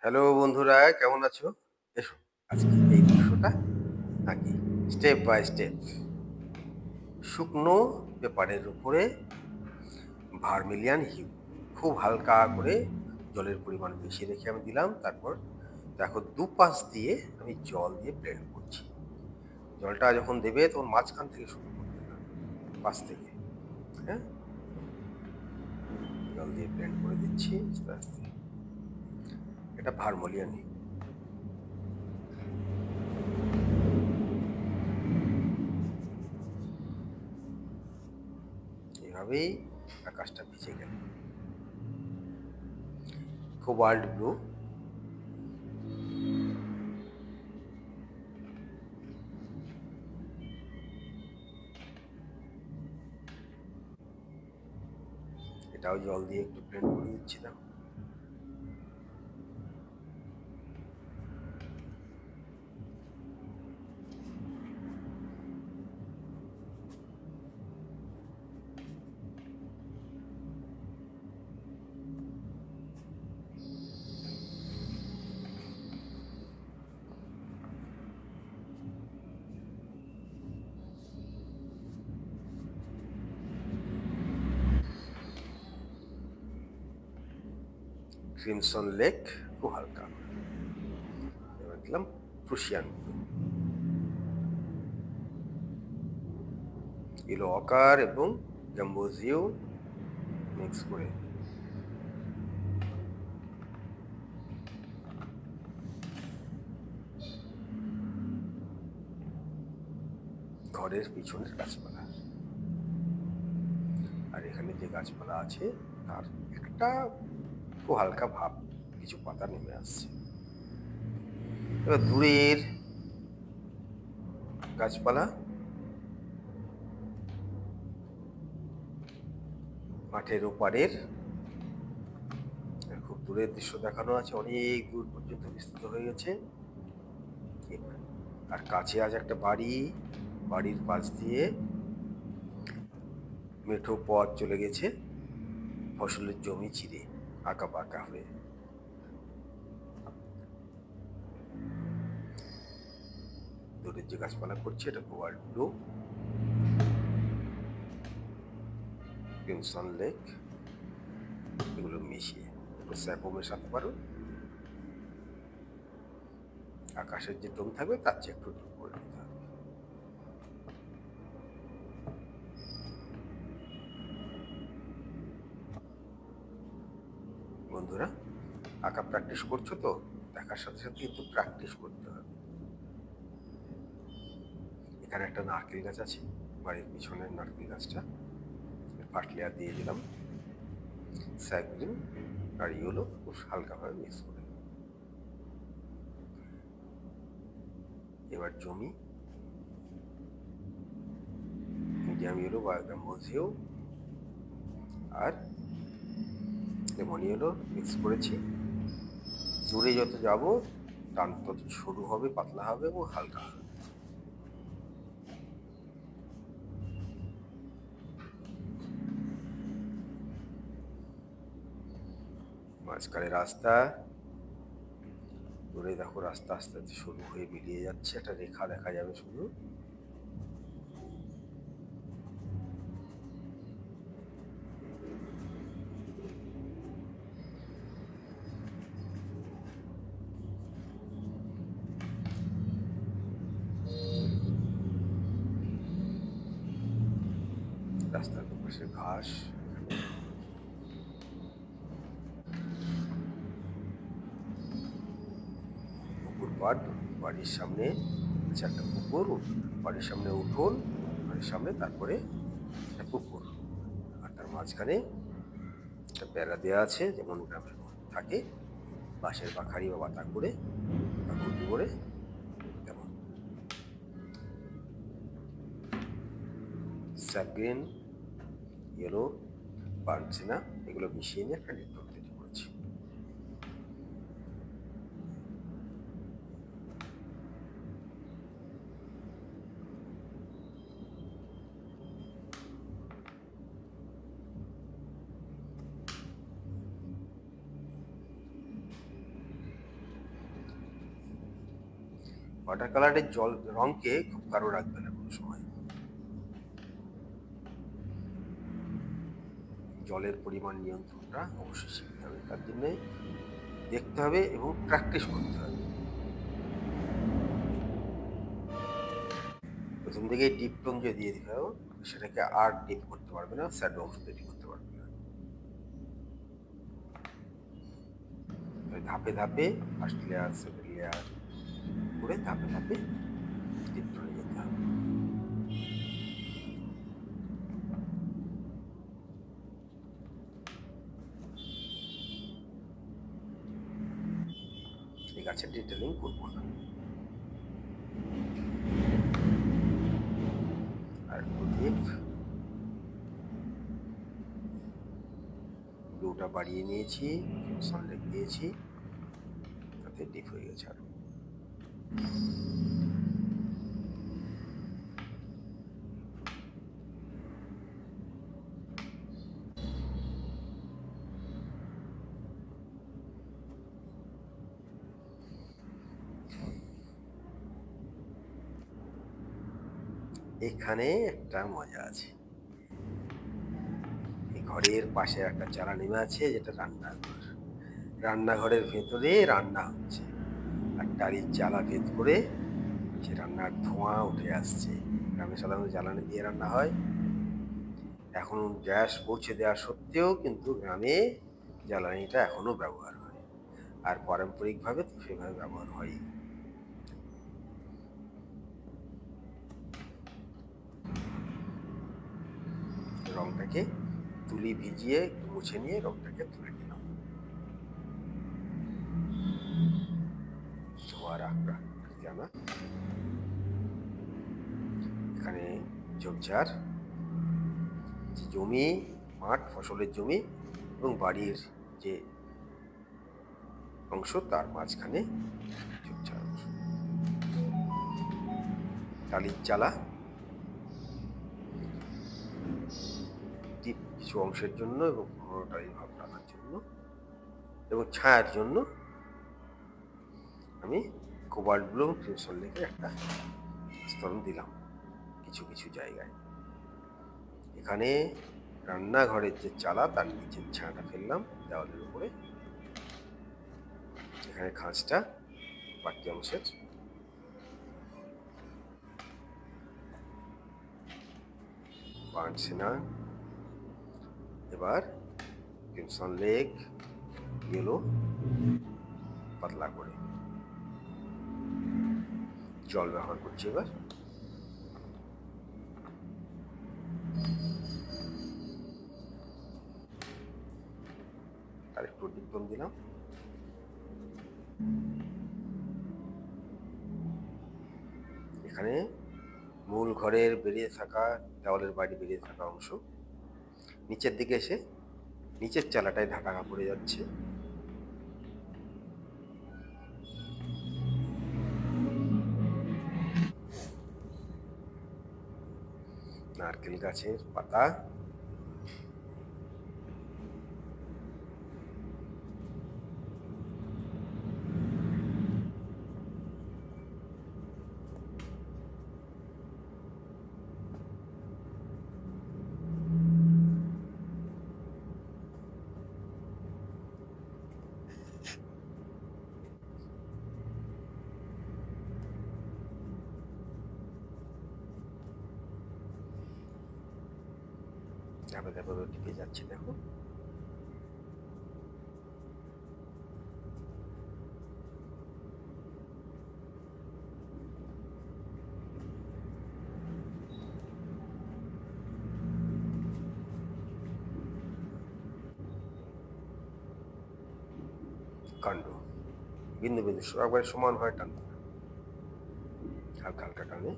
Hello বন্ধুরা, কেমন আছো? এসো, আজকে এই দৃশ্যটা আঁকি স্টেপ বাই স্টেপ। শুকনো পেপারের উপরে ভার্মিলিয়ান হিউ খুব হালকা করে জলের পরিমাণ বেশি রেখে আমি দিলাম। তারপর দেখো দুপাশ দিয়ে আমি জল দিয়ে ব্লেন্ড করছি। জলটা যখন দেবে তখন মাঝখান থেকে শুরু করবে না, পাশ থেকে। হ্যাঁ, জল দিয়ে ব্লেন্ড করে দিচ্ছি আস্তে আস্তে। এটা ভার্মিলিয়ান হিউ। এভাবেই আকাশটা ভিজে গেল। কোবাল্ট ব্লু, এটাও জল দিয়ে একটু ব্লেন্ড করে দিচ্ছিলাম। ক্রিমসন লেক খুব হালকা, এবার দিলাম প্রুশিয়ান ইলো অকার এবং জাম্বোজিও মিক্স করে ঘরের পিছনের গাছপালা, আর এখানে যে গাছপালা আছে তার একটা খুব হালকা ভাব, কিছু পাতা নেমে আসছে। এবার দূরের গাছপালা, মাঠের ওপারের খুব দূরের দৃশ্য দেখানো আছে, অনেক দূর পর্যন্ত বিস্তৃত হয়ে গেছে। আর কাছে আছে একটা বাড়ি, বাড়ির পাশ দিয়ে মেঠো পথ চলে গেছে ফসলের জমি চিরে আঁকা বাঁকা হয়ে। দূরের যে গাছপালা করছে এটা কোবাল্ট ব্লু, ক্রিমসন লেক, এগুলো মিশিয়ে একটু স্যাপও মেশাতে পারো। আকাশের যে টোন থাকবে তার চেয়ে একটু ডিপ করে দিতে হবে। বন্ধুরা, আঁকা প্র্যাকটিস করছো তো, দেখার সাথে সাথে কিন্তু প্র্যাকটিস করতে হবে। এখানে একটা নারকেল গাছ আছে, বাড়ির পিছনের নারকেল গাছটা ফার্স্ট লেয়ার দিয়ে দিলাম স্যাগ্রিন আর ইয়েলো খুব হালকাভাবে মিক্স করে। এবার জমি মিডিয়াম ইয়েলো বা গাম্বোজিও আর লেমন ইয়েলো মিক্স করেছি। দূরে যত যাব টান তত সরু হবে, পাতলা হবে এবং হালকা হবে। মাঝখানে রাস্তা, দূরে দেখো রাস্তা আস্তে আস্তে সরু হয়ে মিলিয়ে যাচ্ছে, একটা রেখা দেখা যাবে শুধু। রাস্তার দুপাশে ঘাস, পুকুর পাড়, বাড়ির সামনে আছে একটা পুকুর, বাড়ির সামনে উঠোন, বাড়ির সামনে তারপরে একটা পুকুর, আর তার মাঝখানে একটা বেড়া দেওয়া আছে, যেমন গ্রামে থাকে, বাঁশের বাখারি বা বাতা করে বা খুঁটি করে, তেমন। স্যাগ্রিন, ইয়েলো, বার্নসিনা এগুলো মিশিয়ে নিয়ে একটা লিপটন তৈরি করেছি। ওয়াটার কালারের জল রঙকে খুব গাঢ় রাখবে না কোনো সময়। জলের পরিমাণ নিয়ন্ত্রণটা অবশ্যই শিখতে হবে, তার জন্যে দেখতে হবে এবং প্র্যাকটিস করতে হবে। প্রথম দিকে ডিপ টোন যদি দিয়ে দিও সেটাকে আর ডিপ করতে পারবে না, শ্যাডো অংশ তৈরি করতে পারবে না। ধাপে ধাপে ফার্স্ট লেয়ার, সেকেন্ড লেয়ার করে ধাপে ধাপে ডিপ টোনে যেতে হবে। এই গাছের ডিটেলিং করবো না। আর একটু ডিপ ব্লুটা বাড়িয়ে নিয়েছি, সানলাইট দিয়েছি, তাতে ডিপ হয়ে গেছে আরো। এখানে একটা মজা আছে, এই ঘরের পাশে একটা চালা নেমে আছে, যেটা রান্নাঘর। রান্নাঘরের ভেতরে রান্না হচ্ছে, আর টালির চালা ভেদ করে সে রান্নার ধোঁয়া উঠে আসছে। গ্রামে সাধারণত জ্বালানি দিয়ে রান্না হয়, এখন গ্যাস পৌঁছে দেওয়া সত্ত্বেও কিন্তু গ্রামে জ্বালানিটা এখনো ব্যবহার হয়, আর পারম্পরিকভাবে তো সেভাবে ব্যবহার হয়। রংটাকে তুলি ভিজিয়ে মুছে নিয়ে রংটাকে তুলে নিলাম, ধোয়ার আকৃতি আনা। এখানে ঝোপঝাড়, জমি, মাঠ, ফসলের জমি এবং বাড়ির যে অংশ তার মাঝখানে ঝোপঝাড় অংশ। টালির চালা ডিপ কিছু অংশের জন্য এবং পুরোনো টালির ভাব টানার জন্য এবং ছায়ার জন্য আমি কোবাল্ট ব্লু ক্রিমসন লেকের একটা স্তরণ দিলাম কিছু কিছু জায়গায়। এখানে রান্নাঘরের যে চালা তার নিচের ছায়াটা ফেললাম দেওয়ালের উপরে। এখানে খাঁজটা বাড়তি অংশের, পারছে না। এবার ক্রিমসন লেক ইয়েলো পাতলা করে জল ব্যবহার করছি। এবার আর একটু ডিপন দিলাম। এখানে মূল ঘরের বেরিয়ে থাকা, দেওয়ালের বাইরে বেরিয়ে থাকা অংশ নিচের দিকে এসে নিচের চালাটায় ঢাকা পড়ে যাচ্ছে। নারকেল গাছের পাতা, ধাপে ধাপে টিপে যাচ্ছে। দেখো কাণ্ড বিন্দু বিন্দু একবারে সমান হয় টানবে না, হালকা হালকা টানে।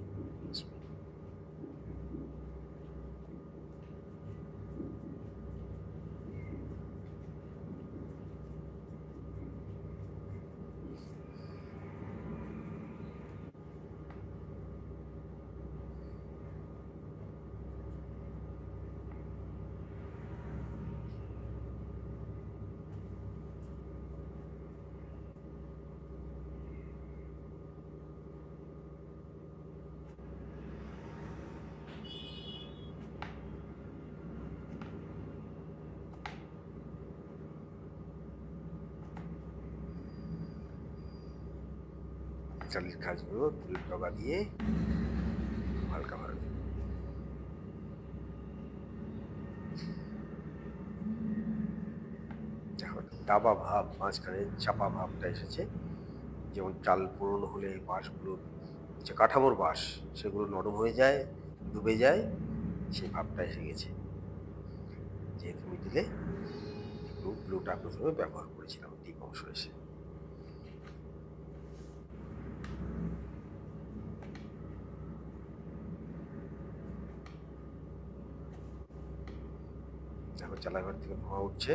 চালের খাঁজগুলো তুলের ডগা দিয়ে হালকা ভাবে এখন দাবা ভাব, মাঝখানে চাপা ভাবটা এসেছে। যেমন চাল পুরনো হলে বাঁশগুলো, যে কাঠামোর বাঁশ, সেগুলো নরম হয়ে যায়, ডুবে যায়, সেই ভাবটা এসে গেছে। যেহেতু মিডিলে একটু ব্লুটা প্রথমে ব্যবহার করেছিলাম ডিপ অংশ এসে। এখন চালাঘর থেকে ধোঁয়া উঠছে।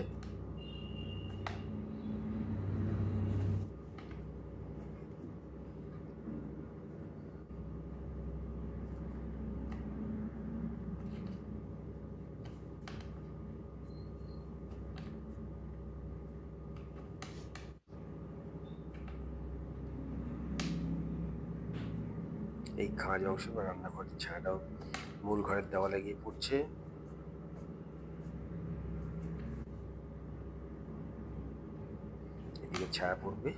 এই খাঁজ অংশ বা রান্নাঘরের ছায়াটাও মূল ঘরের দেওয়ালে গিয়ে পড়ছে। এদিকে ছায়া পড়বে,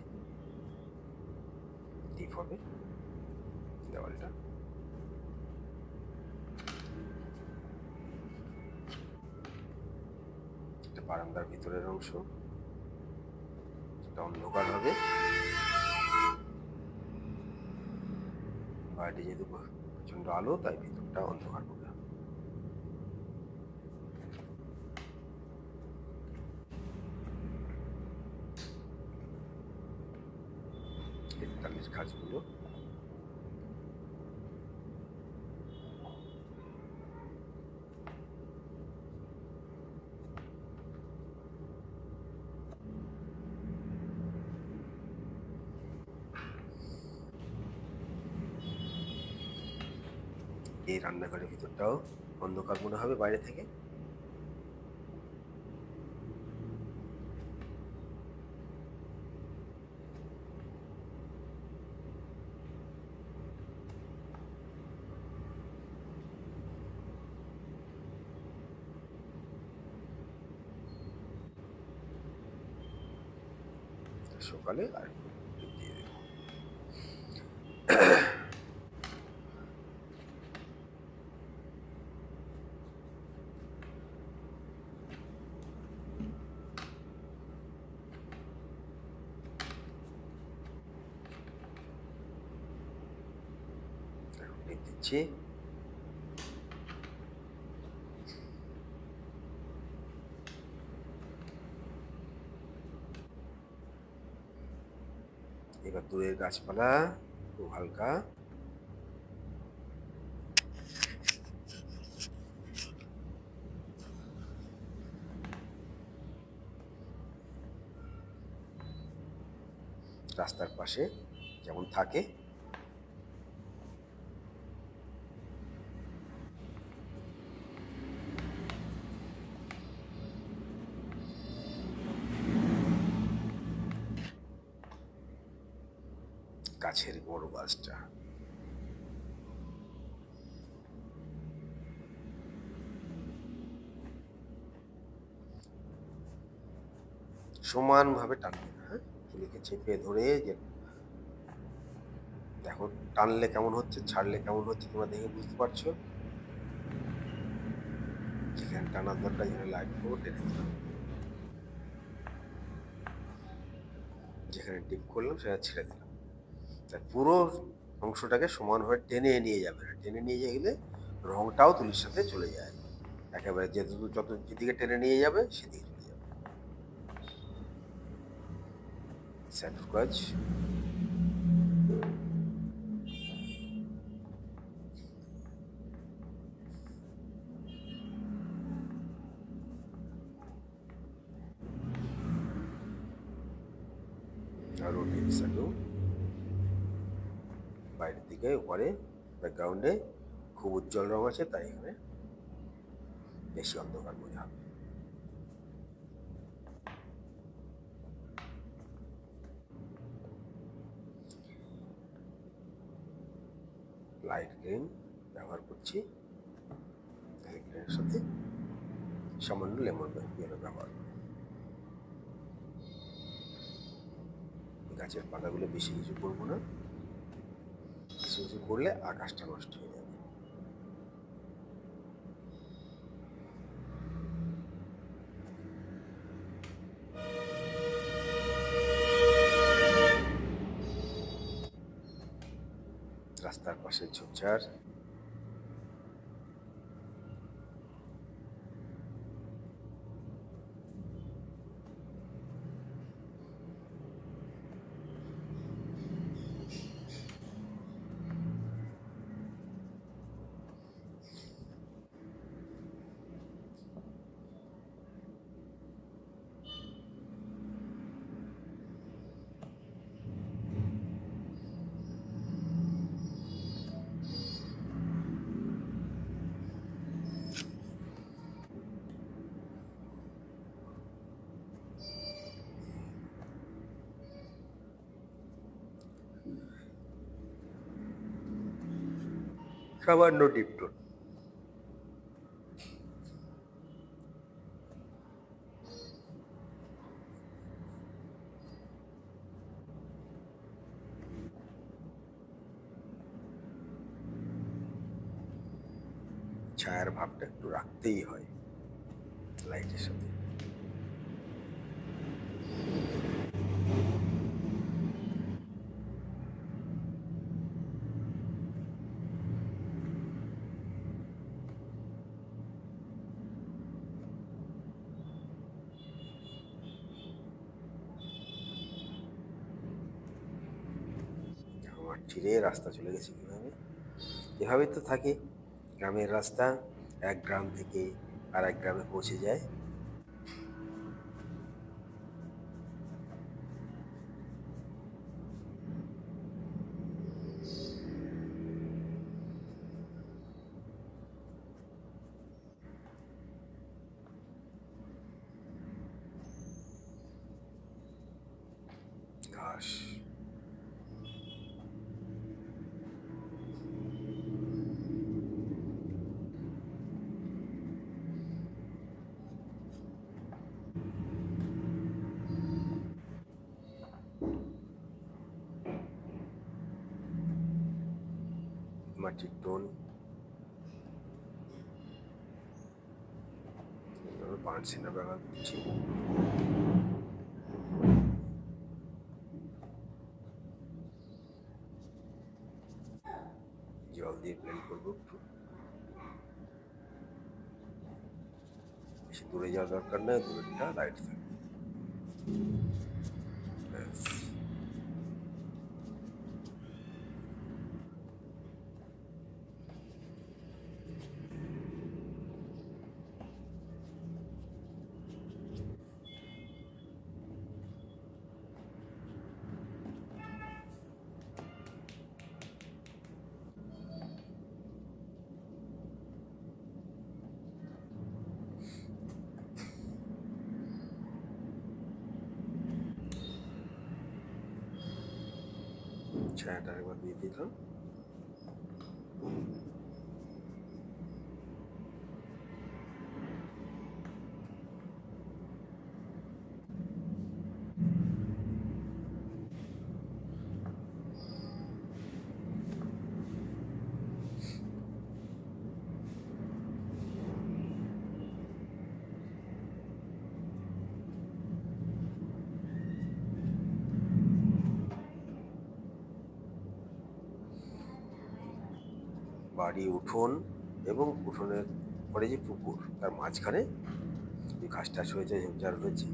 ডিপ হবে দেওয়ালটা। এটা বারান্দার ভিতরের অংশ, এটা অন্ধকার হবে। বাইরে যেহেতু প্রচন্ড আলো, তাই ভিতরটা অন্ধকার হবে। 41 কাজগুলো এই রান্নাঘরের ভিতরটাও অন্ধকার মনে হবে বাইরে থেকে। সকালে আর দিয়ে দেবো। দিচ্ছি। এবার দূরের গাছপালা খুব হালকা, রাস্তার পাশে যেমন থাকে। গাছের বড় গাছটা সমানভাবে টানবে না, হ্যাঁ, চুলিকে চেপে ধরে। যে দেখো টানলে কেমন হচ্ছে, ছাড়লে কেমন হচ্ছে, তোমরা দেখে বুঝতে পারছো। যেখানে টানার দরকার, যেখানে লাইট করবো টেনে দিলাম, যেখানে ডিপ করলাম সেটা ছেড়ে দিলাম। তাই পুরো অংশটাকে সমানভাবে টেনে নিয়ে যাবে না, টেনে নিয়ে গেলে রংটাও তুলির সাথে চলে যায় একেবারে। যত যেদিকে টেনে নিয়ে যাবে সেদিকে চলে যাবে। স্যান্ডুর কাজ আরও ডিপ স্যান্ডু বাইরের দিকে, উপরে ব্যাকগ্রাউন্ডে খুব উজ্জ্বল রং আছে, তাই এখানে বেশি অন্ধকার মনে হবে। লাইট গ্রিন ব্যবহার করছি, লাইট গ্রিনের সাথে সামান্য লেমন ইয়েলো ব্যবহার করি। গাছের পাতাগুলো বেশি কিছু করবো না, বেশি বেশি করলে আকাশটা নষ্ট হয়ে যাবে। রাস্তার পাশে ঝোপঝাড়, সামান্য ডিপটোন। ছায়ার ভাবটা একটু রাখতেই হয় লাইটের সাথে। আমার চিরে রাস্তা চলে গেছে কিভাবে? এভাবেই তো থাকে গ্রামের রাস্তা, এক গ্রাম থেকে আর এক গ্রামে পৌঁছে যায়। ঘাস, মাটির টোন, বাঁশিনা ব্যবহার করছি। জল দিয়ে ব্লেন্ড করবো একটু, বেশি দূরে যাওয়ার দরকার নেই, দূরেরটা লাইট থাকবে। ব্যাস। ছায়াটা একবার দিয়ে দিলাম। বাড়ি, উঠোন এবং উঠোনের পরে যে পুকুর, তার মাঝখানে ঘাস টাস হয়েছে, ঝোপঝাড় হয়েছে।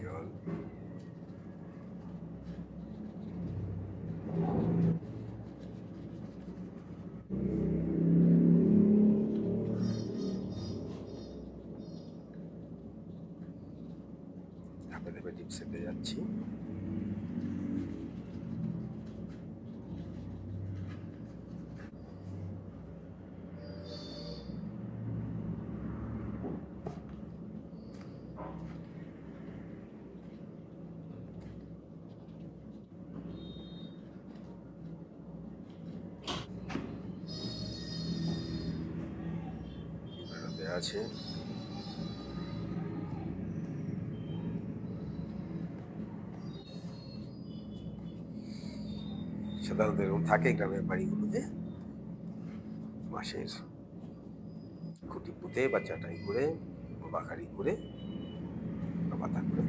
জল, ধাপে ধাপে ডিপ সেটে যাচ্ছি। আছে। সাধারণত এরকম থাকে গ্রামের বাড়িগুলোতে, বাঁশের খুঁটি পুঁতে বা চাটাই করে বাখারি করে বা পাতা করে।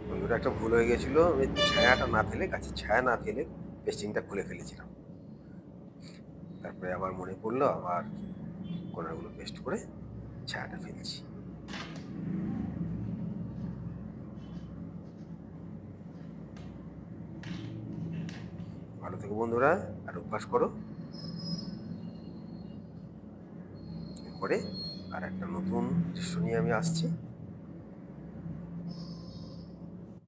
বন্ধুরা, একটা ভুল হয়ে গেছিলো, আমি ছায়াটা না ফেলে, গাছের ছায়া না ফেলে পেস্টিংটা খুলে ফেলেছিলাম। তারপরে আবার মনে পড়লো, আবার কোনাগুলো পেস্ট করে ছায়াটা ফেলছি। ভালো থেকো বন্ধুরা, আর অভ্যাস করো। এরপরে আর একটা নতুন দৃশ্য নিয়ে আমি আসছি।